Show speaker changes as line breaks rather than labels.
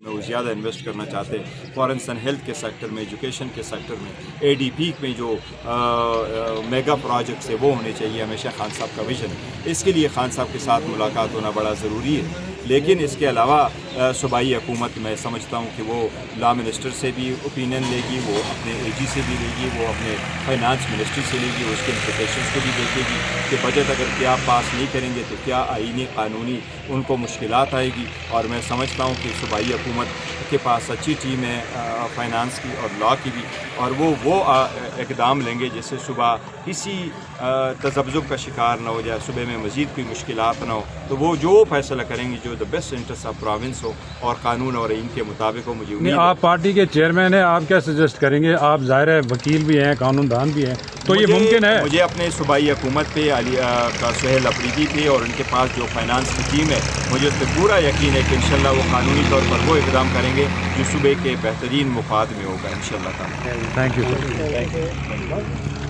میں وہ زیادہ انویسٹ کرنا چاہتے ہیں. فارنس اینڈ ہیلتھ کے سیکٹر میں, ایجوکیشن کے سیکٹر میں, ADP میں جو میگا پروجیکٹس ہے وہ ہونے چاہیے. ہمیشہ خان صاحب کا ویژن ہے. اس کے لیے خان صاحب کے ساتھ ملاقات ہونا بڑا ضروری ہے. لیکن اس کے علاوہ صوبائی حکومت میں سمجھتا ہوں کہ وہ لا منسٹر سے بھی اوپینین لے گی, وہ اپنے AG سے بھی لے گی, وہ اپنے فائنانس منسٹری سے لے گی, اس کے امپلیکیشنس کو بھی دیکھے گی کہ بجٹ اگر کیا پاس نہیں کریں گے تو کیا آئینی قانونی ان کو مشکلات آئے گی. اور میں سمجھتا ہوں کہ صوبائی حکومت کے پاس اچھی ٹیم ہے فائنانس کی اور لا کی بھی, اور وہ اقدام لیں گے جس سے صوبہ کسی تذبذب کا شکار نہ ہو جائے, صوبے میں مزید کوئی مشکلات نہ ہو. تو وہ جو فیصلہ کریں گے جو the best interest of province ہو اور قانون اور آئین کے مطابق ہو. مجھے امید ہے
آپ پارٹی کے چیئرمین ہیں, آپ کیا سجیسٹ کریں گے؟ آپ ظاہر ہے وکیل بھی ہیں, قانون دان بھی ہیں, تو یہ ممکن ہے؟
مجھے اپنے صوبائی حکومت پہ کا سہیل افریدی پہ اور ان کے پاس جو فائنانس کی ٹیم ہے, مجھے اس پہ پورا یقین ہے کہ انشاءاللہ وہ قانونی طور پر وہ اقدام کریں گے جو صوبے کے بہترین مفاد میں ہوگا انشاءاللہ تعالی.
Thank you.